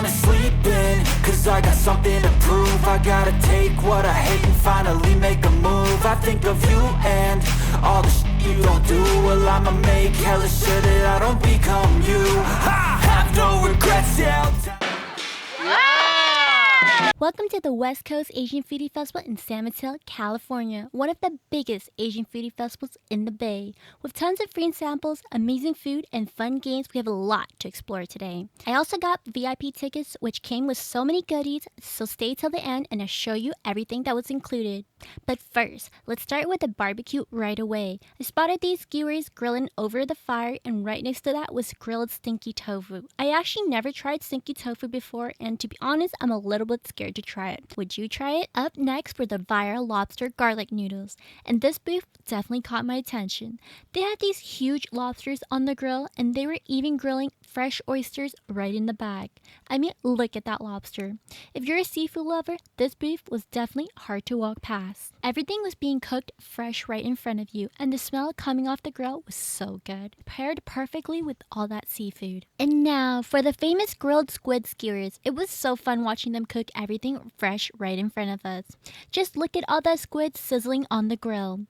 wanna sleep in, cause I got something to prove. I gotta take what I hate and finally make a move. I think of you and all the shit you don't do. Well, I'ma make hella sure that I don't become you. I have no regrets, yeah, I'll tell. Welcome to the West Coast Asian Foodie Festival in San Mateo, California, one of the biggest Asian foodie festivals in the Bay. With tons of free samples, amazing food, and fun games, we have a lot to explore today. I also got VIP tickets, which came with so many goodies, so stay till the end and I'll show you everything that was included. But first, let's start with the barbecue right away. I spotted these skewers grilling over the fire, and right next to that was grilled stinky tofu. I actually never tried stinky tofu before, and to be honest, I'm a little bit scared to try it. Would you try it? Up next were the viral lobster garlic noodles, and this booth definitely caught my attention. They had these huge lobsters on the grill, and they were even grilling fresh oysters right in the bag. I mean, look at that lobster. If you're a seafood lover, this booth was definitely hard to walk past. Everything was being cooked fresh right in front of you, and the smell coming off the grill was so good, paired perfectly with all that seafood. And now for the famous grilled squid skewers. It was so fun watching them cook everything fresh right in front of us. Just look at all that squid sizzling on the grill.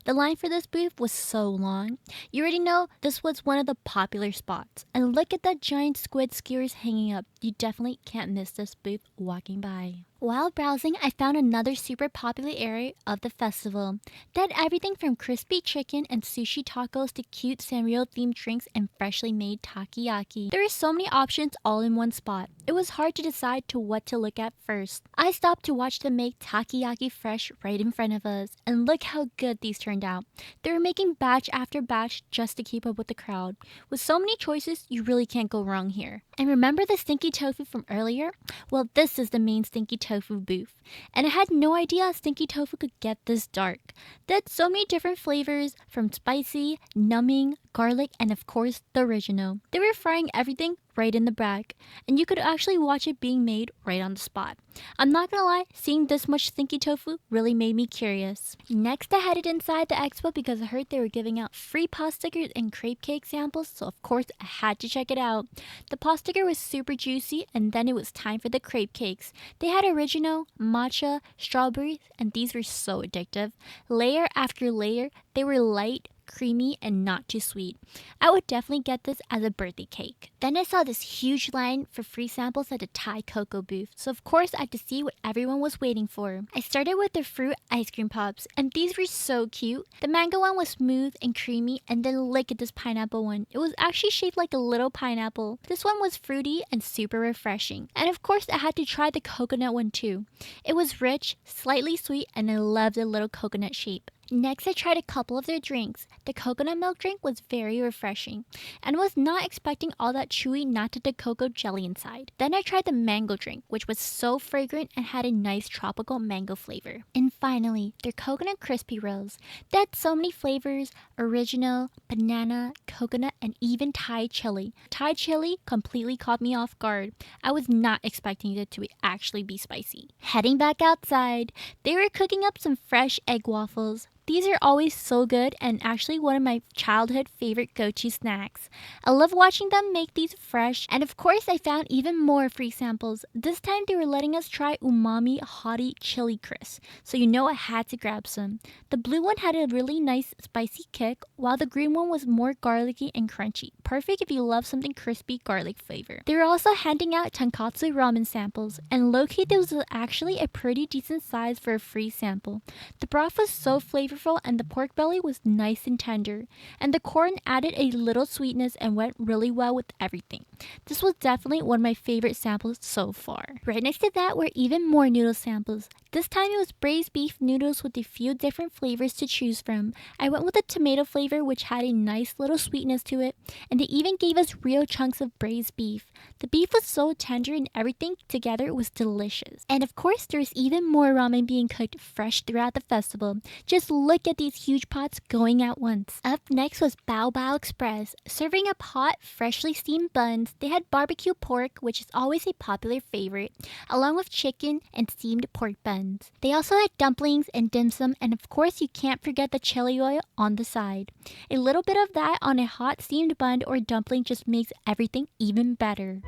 The line for this booth was so long. You already know this was one of the popular spots. And look at that giant squid skewers hanging up. You definitely can't miss this booth walking by. While browsing, I found another super popular area of the festival. They had everything from crispy chicken and sushi tacos to cute Sanrio themed drinks and freshly made takoyaki. There were so many options all in one spot. It was hard to decide to what to look at first. I stopped to watch them make takoyaki fresh right in front of us, and look how good these turned out. They were making batch after batch just to keep up with the crowd. With so many choices, you really can't go wrong here. And remember the stinky tofu from earlier? Well, this is the main stinky tofu booth. And I had no idea stinky tofu could get this dark. They had so many different flavors, from spicy, numbing, garlic, and of course, the original. They were frying everything right in the bag, and you could actually watch it being made right on the spot. I'm not gonna lie, seeing this much stinky tofu really made me curious. Next, I headed inside the expo because I heard they were giving out free Potstickers and Crepe cake samples, so of course I had to check it out. The Potsticker was super juicy, and then it was time for the Crepe cakes. They had original, matcha, strawberries, and these were so addictive. Layer after layer, they were light, creamy, and not too sweet. I would definitely get this as a birthday cake. Then I saw this huge line for free samples at the Thai cocoa booth, so of course I had to see what everyone was waiting for. I started with the fruit ice cream pops, and these were so cute. The mango one was smooth and creamy, and then look at this pineapple one. It was actually shaped like a little pineapple. This one was fruity and super refreshing. And of course I had to try the coconut one too. It was rich, slightly sweet, and I loved the little coconut shape. Next, I tried a couple of their drinks. The coconut milk drink was very refreshing, and was not expecting all that chewy nata de coco jelly inside. Then I tried the mango drink, which was so fragrant and had a nice tropical mango flavor. And finally, their coconut crispy rolls. They had so many flavors: original, banana, coconut, and even Thai chili. Thai chili completely caught me off guard. I was not expecting it to actually be spicy. Heading back outside, they were cooking up some fresh egg waffles. These are always so good and actually one of my childhood favorite go-to snacks. I love watching them make these fresh, and of course I found even more free samples. This time they were letting us try umami hottie chili crisp, so you know I had to grab some. The blue one had a really nice spicy kick, while the green one was more garlicky and crunchy. Perfect if you love something crispy garlic flavor. They were also handing out tonkatsu ramen samples, and low-key this was actually a pretty decent size for a free sample. The broth was so flavorful, and the pork belly was nice and tender, and the corn added a little sweetness and went really well with everything. This was definitely one of my favorite samples so far. Right next to that were even more noodle samples. This time it was braised beef noodles with a few different flavors to choose from. I went with a tomato flavor, which had a nice little sweetness to it, and they even gave us real chunks of braised beef. The beef was so tender and everything together was delicious. And of course there's even more ramen being cooked fresh throughout the festival. Just look at these huge pots going at once. Up next was Bao Bao Express, serving up hot, freshly steamed buns. They had barbecue pork, which is always a popular favorite, along with chicken and steamed pork buns. They also had dumplings and dim sum, and of course you can't forget the chili oil on the side. A little bit of that on a hot steamed bun or dumpling just makes everything even better.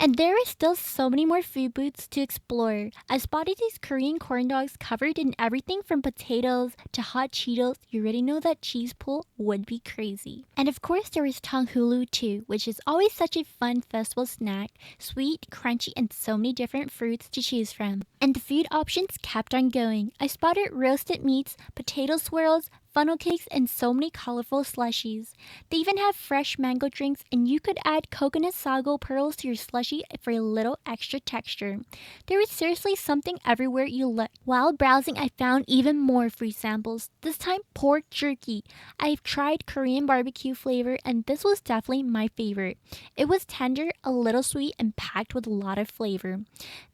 And there are still so many more food booths to explore. I spotted these Korean corn dogs covered in everything from potatoes to hot Cheetos. You already know that cheese pool would be crazy. And of course there is tanghulu too, which is always such a fun festival snack. Sweet, crunchy, and so many different fruits to choose from. And the food options kept on going. I spotted roasted meats, potato swirls, funnel cakes, and so many colorful slushies. They even have fresh mango drinks, and you could add coconut sago pearls to your slushie for a little extra texture. There is seriously something everywhere you look. While browsing, I found even more free samples, this time pork jerky. I've tried Korean barbecue flavor, and this was definitely my favorite. It was tender, a little sweet, and packed with a lot of flavor.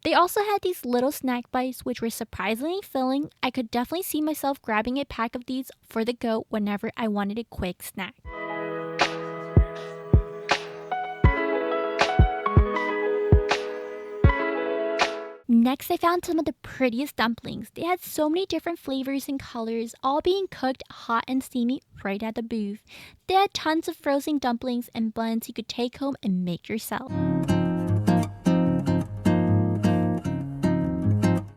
They also had these little snack bites, which were surprisingly filling. I could definitely see myself grabbing a pack of these for the go whenever I wanted a quick snack. Next, I found some of the prettiest dumplings. They had so many different flavors and colors, all being cooked hot and steamy right at the booth. They had tons of frozen dumplings and buns you could take home and make yourself.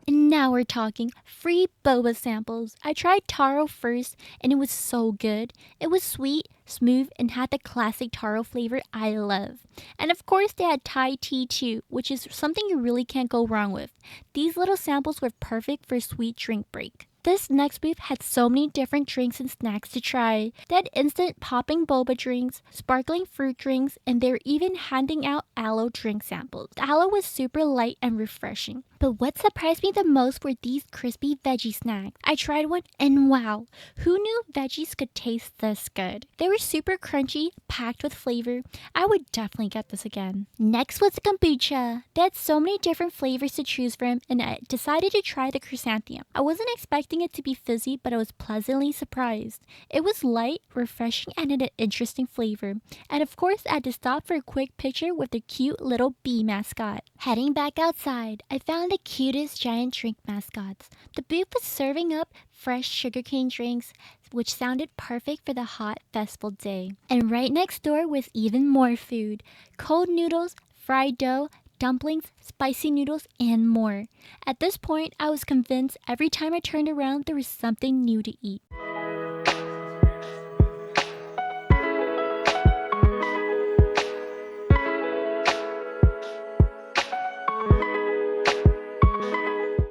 Now we're talking free boba samples. I tried taro first and it was so good. It was sweet, smooth, and had the classic taro flavor I love. And of course they had Thai tea too, which is something you really can't go wrong with. These little samples were perfect for a sweet drink break. This next booth had so many different drinks and snacks to try. They had instant popping boba drinks, sparkling fruit drinks, and they were even handing out aloe drink samples. The aloe was super light and refreshing. But what surprised me the most were these crispy veggie snacks. I tried one and wow, who knew veggies could taste this good? They were super crunchy, packed with flavor. I would definitely get this again. Next was the kombucha. They had so many different flavors to choose from, and I decided to try the chrysanthemum. I wasn't expecting it to be fizzy, but I was pleasantly surprised. It was light, refreshing, and had an interesting flavor. And of course, I had to stop for a quick picture with the cute little bee mascot. Heading back outside, I found the cutest giant drink mascots. The booth was serving up fresh sugarcane drinks, which sounded perfect for the hot festival day. And right next door was even more food. Cold noodles, fried dough, dumplings, spicy noodles, and more. At this point, I was convinced every time I turned around there was something new to eat.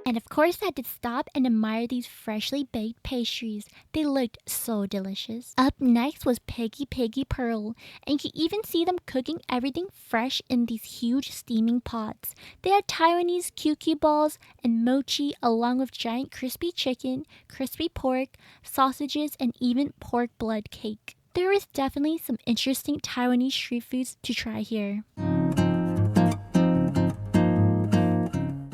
And of course, I had to stop and admire these freshly baked pastries. They looked so delicious. Up next was Piggy Pearl, and you could even see them cooking everything fresh in these huge steaming pots. They had Taiwanese QQ balls and mochi, along with giant crispy chicken, crispy pork, sausages, and even pork blood cake. There is definitely some interesting Taiwanese street foods to try here.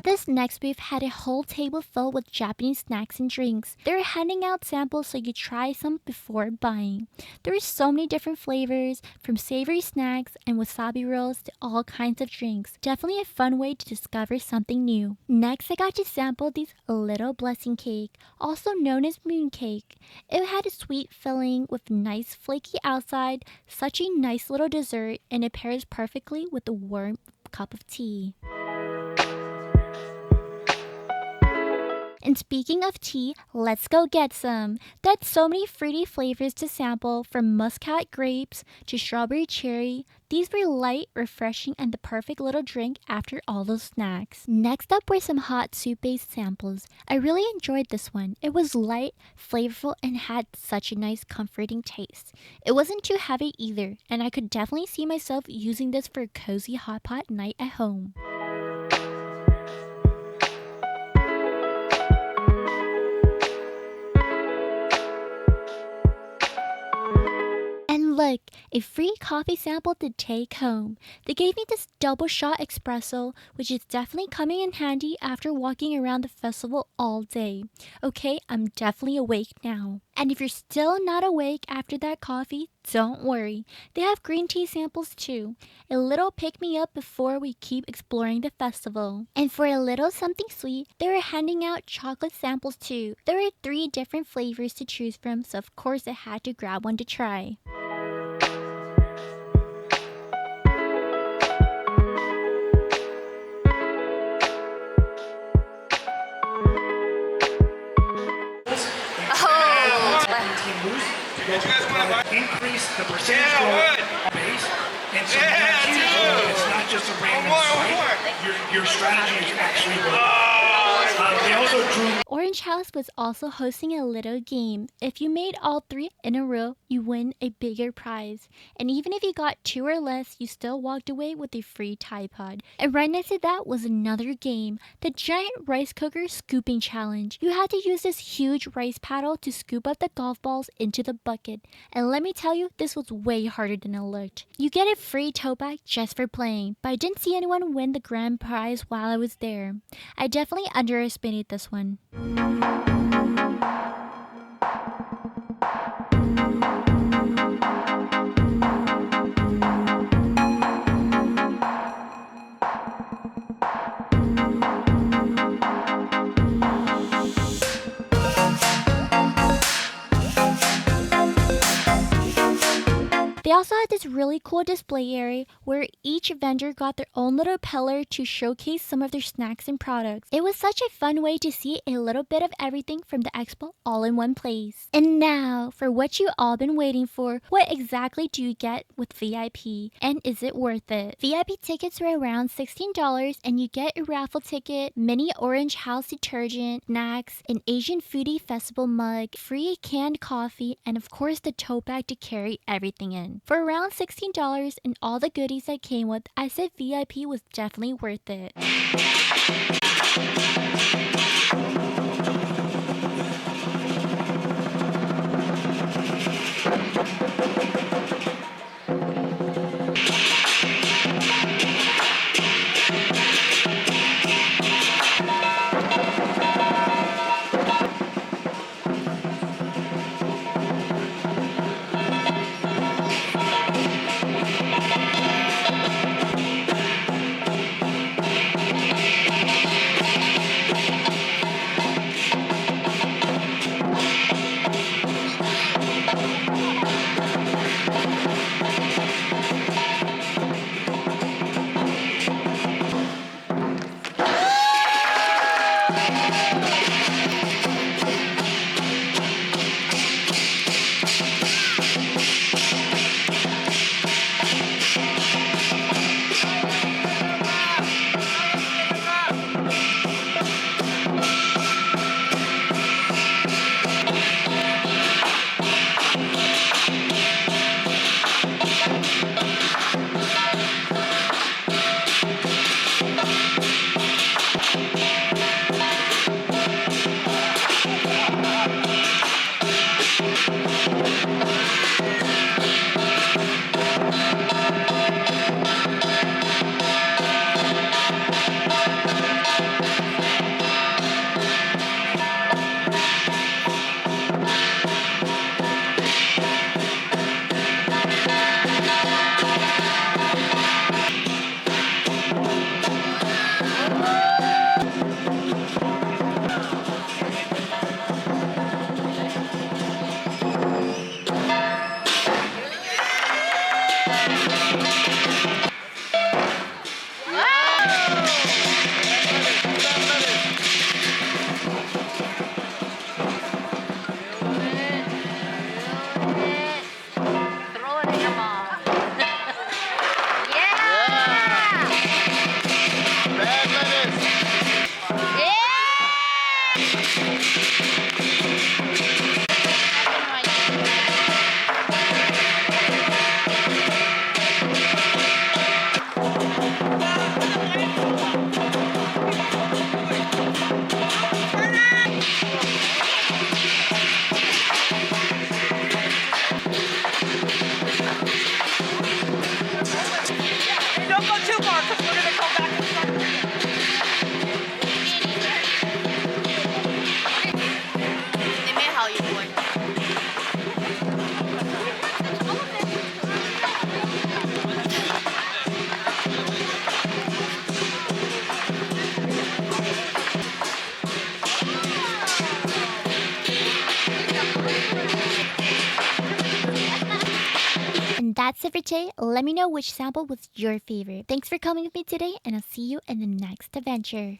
This next booth had a whole table filled with Japanese snacks and drinks. They were handing out samples so you could try some before buying. There were so many different flavors, from savory snacks and wasabi rolls to all kinds of drinks. Definitely a fun way to discover something new. Next, I got to sample these little blessing cake, also known as mooncake. It had a sweet filling with nice flaky outside, such a nice little dessert, and it pairs perfectly with a warm cup of tea. And speaking of tea, let's go get some. That's so many fruity flavors to sample, from muscat grapes to strawberry cherry. These were light, refreshing, and the perfect little drink after all those snacks. Next up were some hot soup-based samples. I really enjoyed this one. It was light, flavorful, and had such a nice, comforting taste. It wasn't too heavy either, and I could definitely see myself using this for a cozy hot pot night at home. Look, a free coffee sample to take home. They gave me this double shot espresso, which is definitely coming in handy after walking around the festival all day. Okay, I'm definitely awake now. And if you're still not awake after that coffee, don't worry. They have green tea samples too. A little pick-me-up before we keep exploring the festival. And for a little something sweet, they were handing out chocolate samples too. There were 3 different flavors to choose from, so of course I had to grab one to try. the percentage growth base. And so it's not just a random site. Your strategy is actually working. They also drew. Orange House was also hosting a little game. If you made all 3 in a row, you win a bigger prize. And even if you got 2 or less, you still walked away with a free Tide Pod. And right next to that was another game, the Giant Rice Cooker Scooping Challenge. You had to use this huge rice paddle to scoop up the golf balls into the bucket. And let me tell you, this was way harder than it looked. You get a free tote bag just for playing, but I didn't see anyone win the grand prize while I was there. I definitely underestimated this one. They also had this really cool display area where each vendor got their own little pillar to showcase some of their snacks and products. It was such a fun way to see a little bit of everything from the expo all in one place. And now, for what you all been waiting for, what exactly do you get with VIP? And is it worth it? VIP tickets were around $16 and you get a raffle ticket, mini Orange House detergent, snacks, an Asian Foodie Festival mug, free canned coffee, and of course the tote bag to carry everything in. For around $16 and all the goodies that came with, I said VIP was definitely worth it. That's it for today. Let me know which sample was your favorite. Thanks for coming with me today, and I'll see you in the next adventure.